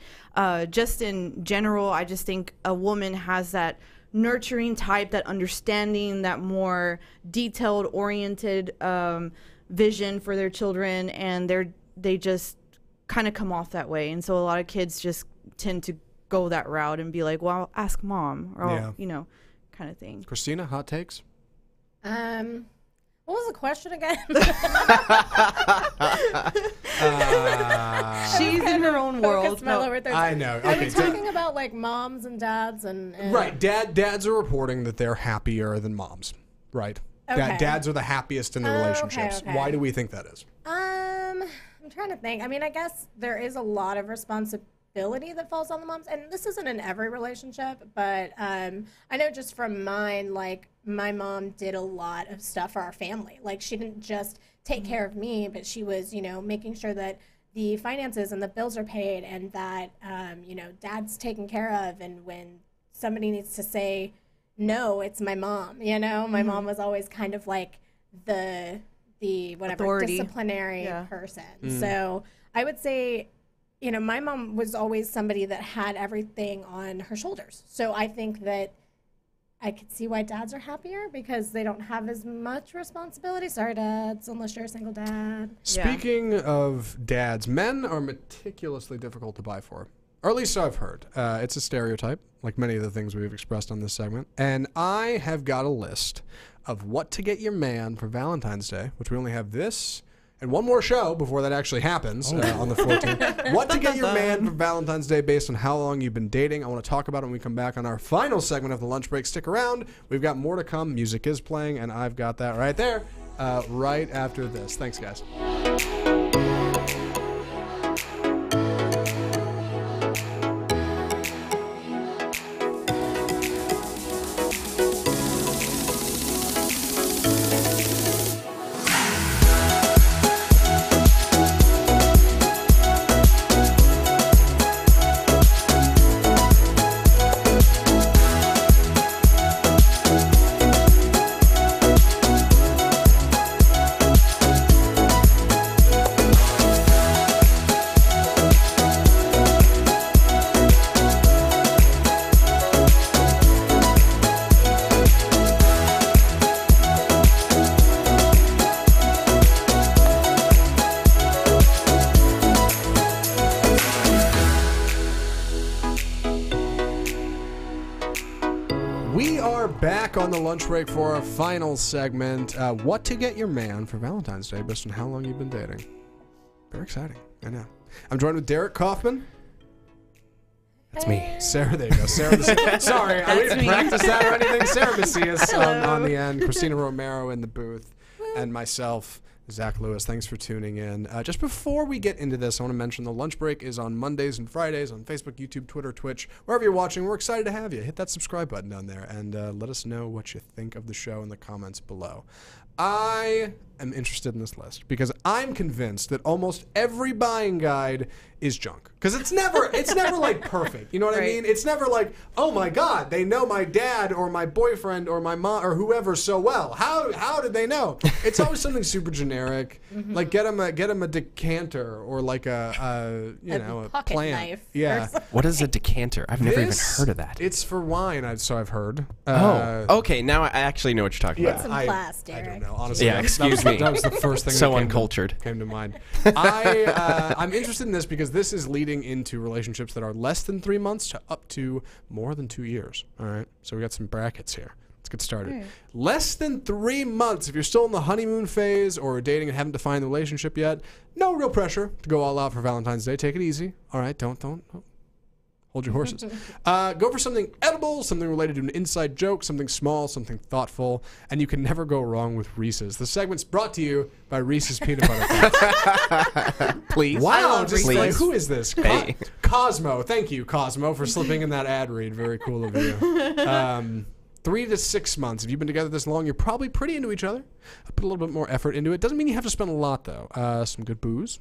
just in general, I just think a woman has that nurturing type, that understanding, that more detailed oriented vision for their children, and they just kind of come off that way. And so a lot of kids just tend to go that route and be like, well, ask mom, or you know, kind of thing. Christina, hot takes? What was the question again? She's in her own world. I know. Okay, are we talking about like moms and dads and right? Dads are reporting that they're happier than moms, right? Okay. Dads are the happiest in their relationships. Okay. Why do we think that is? I'm trying to think. I mean, I guess there is a lot of responsibility that falls on the moms, and this isn't in every relationship, but I know just from mine, like my mom did a lot of stuff for our family. Like she didn't just take care of me, but she was, you know, making sure that the finances and the bills are paid, and that you know, dad's taken care of. And when somebody needs to say no, it's my mom. You know, my mom was always kind of like the whatever authority, disciplinary person. So I would say, you know, my mom was always somebody that had everything on her shoulders. So I think that I could see why dads are happier, because they don't have as much responsibility. Sorry, dads, unless you're a single dad. Speaking of dads, men are meticulously difficult to buy for. Or at least so I've heard. It's a stereotype, like many of the things we've expressed on this segment. And I have got a list of what to get your man for Valentine's Day, which we only have this and one more show before that actually happens on the 14th. What to get your man for Valentine's Day based on how long you've been dating. I want to talk about it when we come back on our final segment of the lunch break. Stick around. We've got more to come. Music is playing, and I've got that right there right after this. Thanks, guys. On the lunch break for our final segment, what to get your man for Valentine's Day based on how long you've been dating. Very exciting, I know. I'm joined with Derek Kaufman. That's me. Sarah, there you go. Sarah, sorry, I didn't practice that or anything. Sarah Macias on the end, Christina Romero in the booth, and myself, Zach Lewis. Thanks for tuning in. Just before we get into this, I want to mention the lunch break is on Mondays and Fridays on Facebook, YouTube, Twitter, Twitch, wherever you're watching. We're excited to have you. Hit that subscribe button down there and let us know what you think of the show in the comments below. I am interested in this list because I'm convinced that almost every buying guide is junk. Because it's never like perfect. You know what I mean? It's never like, oh my God, they know my dad or my boyfriend or my mom or whoever so well. How did they know? It's always something super generic. Like get him a decanter or like a pocket plant. Knife. Yeah. What is a decanter? I've never even heard of that. It's for wine, I've heard. Okay. Now I actually know what you're talking about. Some class, Derek. I don't know. Honestly, yeah, excuse me. That was the first thing so that uncultured came to mind. I'm interested in this because this is leading into relationships that are less than 3 months to up to more than 2 years. All right, so we got some brackets here. Let's get started. Right. Less than 3 months. If you're still in the honeymoon phase or dating and haven't defined the relationship yet, no real pressure to go all out for Valentine's Day. Take it easy. All right, don't hold your horses. Go for something edible, something related to an inside joke, something small, something thoughtful, and you can never go wrong with Reese's. The segment's brought to you by Reese's Peanut Butter Cups. Please. Wow, just Please. like, who is this? Hey. Cosmo. Thank you, Cosmo, for slipping in that ad read. Very cool of you. 3 to 6 months. If you've been together this long, you're probably pretty into each other. Put a little bit more effort into it. Doesn't mean you have to spend a lot, though. Some good booze.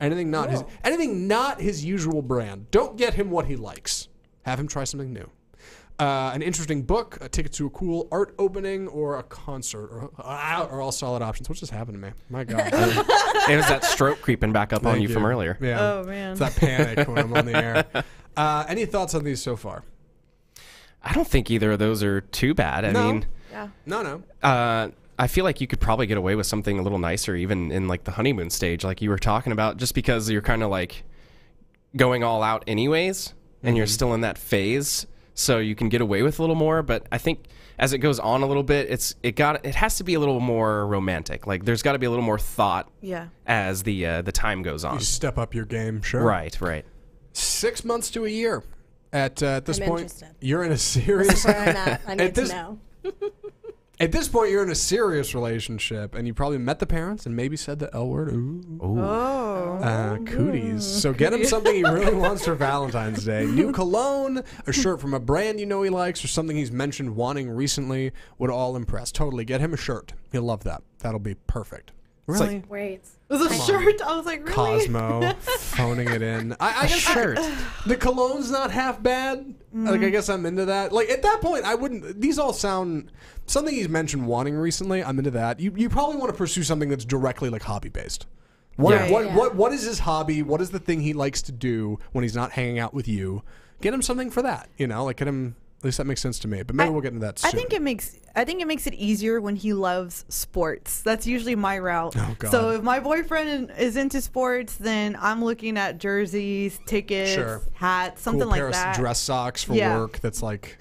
Anything not his usual brand. Don't get him what he likes. Have him try something new. An interesting book, a ticket to a cool art opening, or a concert are all solid options. What just happened to me? My God. It was that stroke creeping back up on you from earlier. Yeah. Oh, man. It's that panic when I'm on the air. Any thoughts on these so far? I don't think either of those are too bad. I mean, No. I feel like you could probably get away with something a little nicer even in like the honeymoon stage, like you were talking about, just because you're kind of like going all out anyways, and you're still in that phase. So you can get away with a little more, but I think as it goes on a little bit, it has to be a little more romantic. Like there's got to be a little more thought as the time goes on. You step up your game, sure. Right. 6 months to a year. At this I'm point, interested. you're in a serious. That's where I'm at. I need to know. At this point, you're in a serious relationship, and you probably met the parents and maybe said the L word. Cooties. So get him something he really wants for Valentine's Day. New cologne, a shirt from a brand you know he likes, or something he's mentioned wanting recently would all impress. Totally. Get him a shirt. He'll love that. That'll be perfect. Really? Like, wait. It was a shirt. I was like, really? Cosmo phoning it in. I guess shirt. The cologne's not half bad. Like, I guess I'm into that. Like, at that point, I wouldn't. These all sound. Something he's mentioned wanting recently, I'm into that. You probably want to pursue something that's directly like hobby based. What is his hobby? What is the thing he likes to do when he's not hanging out with you? Get him something for that. Like get him. At least that makes sense to me. But maybe we'll get into that soon. I think it makes it easier when he loves sports. That's usually my route. Oh, God. So if my boyfriend is into sports, then I'm looking at jerseys, tickets, hats, something cool like pair that. Of dress socks for work. That's like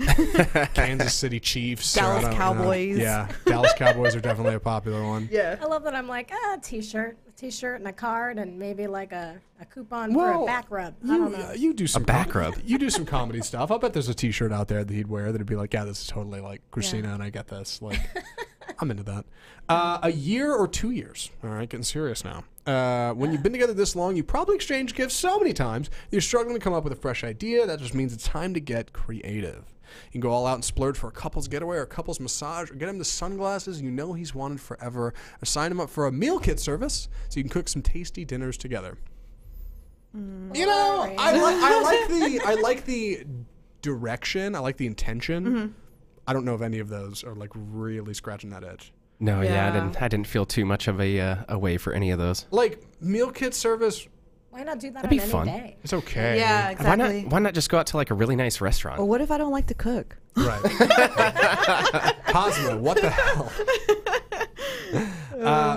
Kansas City Chiefs, Dallas Cowboys. Yeah, Dallas Cowboys are definitely a popular one. Yeah, I love that. I'm like a t-shirt and a card, and maybe like a coupon for a back rub. I don't know. You do some back rub. You do some comedy stuff. I'll bet there's a T-shirt out there that he'd wear that'd be like, yeah, this is totally like Christina, and I get this. Like, I'm into that. A year or 2 years. All right, getting serious now. When you've been together this long, you probably exchanged gifts so many times you're struggling to come up with a fresh idea. That just means it's time to get creative. You can go all out and splurge for a couple's getaway or a couple's massage, or get him the sunglasses you know he's wanted forever, or sign him up for a meal kit service so you can cook some tasty dinners together. I like the direction. I like the intention. I don't know if any of those are like really scratching that edge. No, I didn't feel too much of a way for any of those. Like meal kit service. Why not do that That'd on be any fun. day? It's okay. Yeah, exactly. Why not just go out to like a really nice restaurant? Or what if I don't like to cook? Right. Cosmo, what the hell?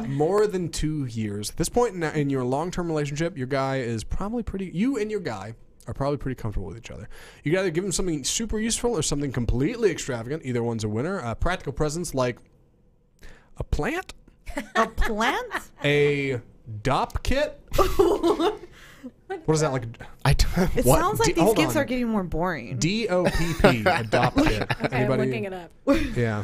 More than 2 years. At this point in your long-term relationship, your guy is probably you and your guy are probably pretty comfortable with each other. You can either give him something super useful or something completely extravagant. Either one's a winner. Practical presents like a plant. A plant? A DOP kit. What is that like? It sounds like these gifts are getting more boring. DOPP, a DOP kit. Okay, Anybody? I'm looking it up. Yeah.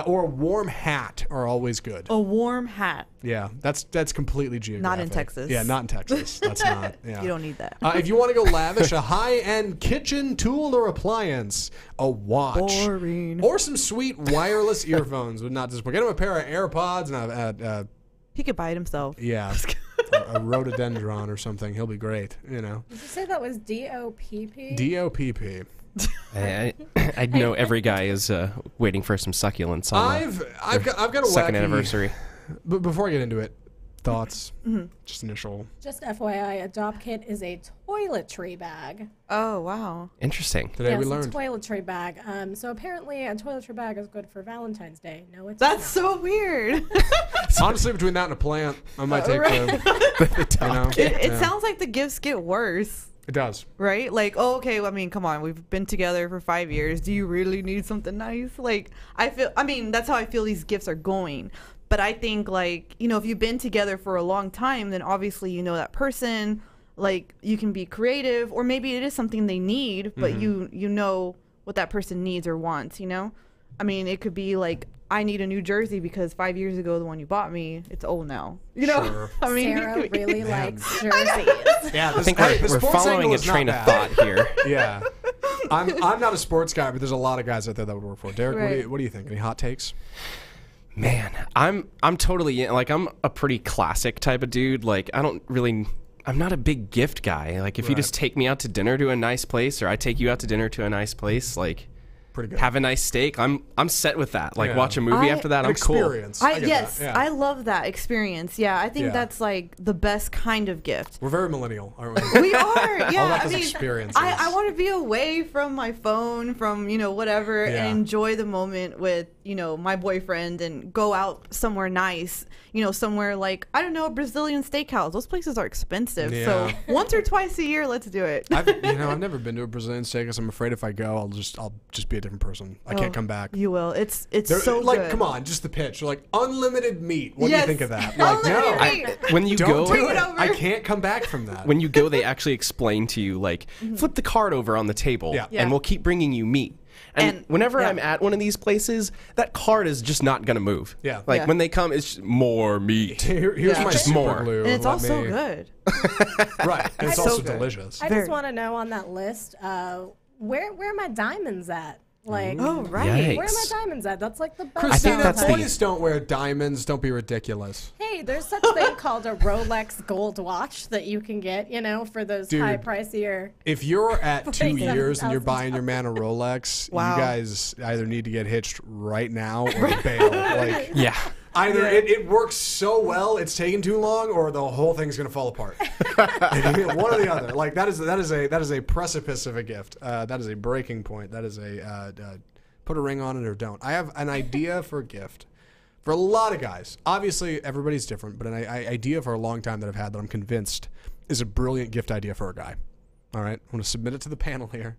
Or a warm hat are always good. A warm hat. Yeah, that's completely geographic. Not in Texas. Yeah, not in Texas. That's not. Yeah. You don't need that. If you want to go lavish, a high-end kitchen tool or appliance, a watch, Boring. or some sweet wireless earphones would not disappoint. Get him a pair of AirPods and He could buy it himself. yeah, a rhododendron or something. He'll be great. Did you say that was DOPP? DOPP. I know every guy is waiting for some succulents on I've got a second wacky, anniversary. But before I get into it, thoughts? Just initial. Just FYI, a DOP kit is a toiletry bag. Oh, wow. Interesting. Today we Yes, learned. a toiletry bag. So apparently a toiletry bag is good for Valentine's Day. No, it's That's not. so weird. Honestly, between that and a plant, I might take The top kit. It sounds like the gifts get worse. It does. Right? Like, oh, okay, I mean, come on. We've been together for 5 years. Do you really need something nice? Like, that's how I feel these gifts are going. But I think, like, if you've been together for a long time, then obviously you know that person. Like, you can be creative, or maybe it is something they need, but you know what that person needs or wants, I mean, it could be like, I need a new jersey because 5 years ago, the one you bought me, it's old now. Sure. I mean, Sarah really likes jerseys. Yeah, I think we're following a train of thought here. Yeah. I'm not a sports guy, but there's a lot of guys out there that would work for it. Derek, Right. what do you think? Any hot takes? Man, I'm totally like, I'm a pretty classic type of dude. Like, I'm not a big gift guy. Like, if you just take me out to dinner to a nice place, or I take you out to dinner to a nice place, like, pretty good. Have a nice steak. I'm set with that. Like watch a movie after that. I'm cool. I love that experience. Yeah, I think that's like the best kind of gift. We're very millennial, aren't we? We are. Yeah, all about those experiences. I want to be away from my phone, from whatever, and enjoy the moment with my boyfriend and go out somewhere nice. Somewhere like I don't know, a Brazilian steakhouse. Those places are expensive. Yeah. So once or twice a year, let's do it. I've never been to a Brazilian steakhouse. I'm afraid if I go, I'll just be a different person. I can't come back. You will. It's so like good. Come on, just the pitch. You're like unlimited meat. What do you think of that? Like when you don't go, do it. I can't come back from that. When you go, they actually explain to you like flip the card over on the table, and we'll keep bringing you meat. And whenever I'm at one of these places, that card is just not going to move. Yeah. Like when they come, it's just more meat. Here's my super more. glue. And it's also good. Right. And it's also delicious. I just want to know on that list, where are my diamonds at? Like, oh right, where are my diamonds at? That's like the best. Christina, boys don't wear diamonds. Don't be ridiculous. Hey, there's such thing called a Rolex gold watch that you can get, for those high pricier. If you're at 2 years and you're buying your man a Rolex, you guys either need to get hitched right now or bail. Like, either it works so well, it's taking too long, or the whole thing's gonna fall apart. One or the other. Like that is a precipice of a gift. That is a breaking point. That is a put a ring on it or don't. I have an idea for a gift for a lot of guys. Obviously, everybody's different, but an idea for a long time that I've had that I'm convinced is a brilliant gift idea for a guy. All right, I'm going to submit it to the panel here.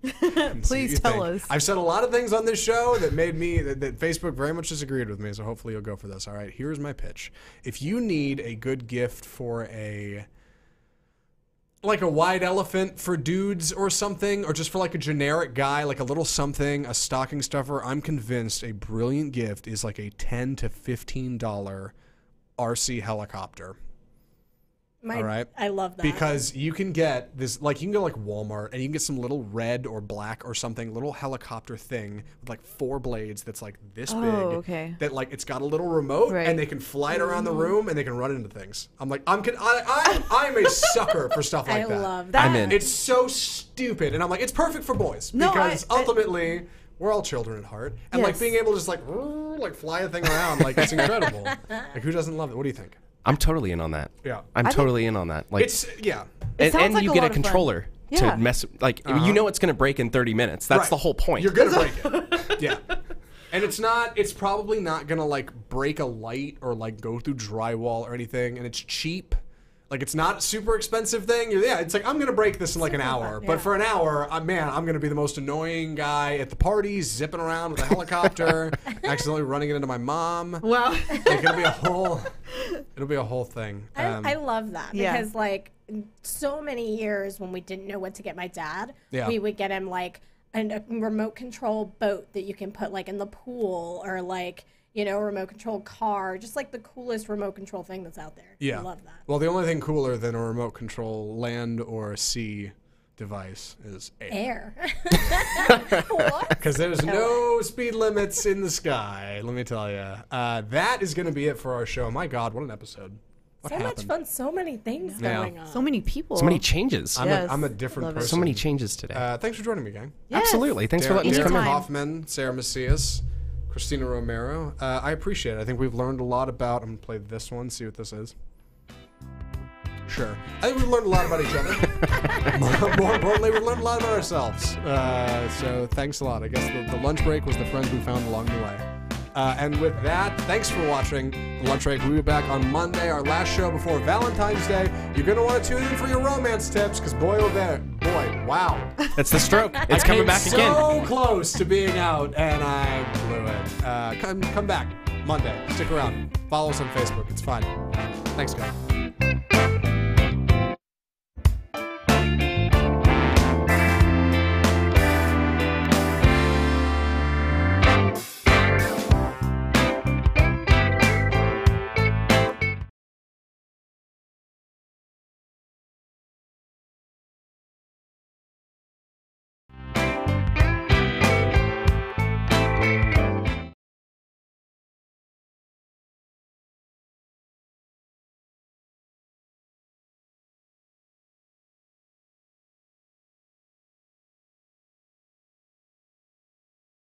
Please tell us. I've said a lot of things on this show that made me, that Facebook very much disagreed with me, so hopefully you'll go for this. All right, here's my pitch. If you need a good gift for like a white elephant for dudes or something, or just for like a generic guy, like a little something, a stocking stuffer, I'm convinced a brilliant gift is like a $10 to $15 RC helicopter. All right. I love that. Because you can get this, like you can go like Walmart and you can get some little red or black or something, little helicopter thing with like 4 blades that's like this big. Okay. That like it's got a little remote and they can fly it around the room and they can run into things. I'm like, I'm a sucker for stuff like that. I love that. I'm in. It's so stupid. And I'm like, it's perfect for boys. Because ultimately, we're all children at heart. And like being able to just like fly a thing around, like it's incredible. Like who doesn't love it? What do you think? I'm totally in on that. Yeah. I'm totally in on that. Like it's and like you get a controller to mess like you know it's going to break in 30 minutes. That's the whole point. You're going to break it. Yeah. And it's probably not going to like break a light or like go through drywall or anything, and it's cheap. Like it's not a super expensive thing. It's like I'm gonna break this in like an hour, but for an hour, I'm gonna be the most annoying guy at the parties, zipping around with a helicopter, accidentally running it into my mom. Wow, like, it'll be a whole thing. I love that because like so many years when we didn't know what to get my dad, we would get him like a remote control boat that you can put like in the pool or like. A remote control car, just like the coolest remote control thing that's out there. Yeah. I love that. Well, the only thing cooler than a remote control land or sea device is air. What? Because there's no speed limits in the sky, let me tell you. That is going to be it for our show. My God, what an episode. What happened? Much fun. So many things going on. So many people. So many changes. I'm a different person. So many changes today. Thanks for joining me, gang. Yes. Absolutely. Thanks for letting us come in. Hoffman, Sarah Macias, Christina Romero. I appreciate it. I think we've learned a lot about... I'm going to play this one, see what this is. Sure. I think we've learned a lot about each other. More importantly, we've learned a lot about ourselves. So thanks a lot. I guess the lunch break was the friends we found along the way. And with that, thanks for watching The Lunch Break. We'll be back on Monday, our last show before Valentine's Day. You're going to want to tune in for your romance tips, because boy, wow. It's the stroke. It's coming back again. So close to being out, and I blew it. Come back Monday. Stick around. Follow us on Facebook. It's fun. Thanks, guys.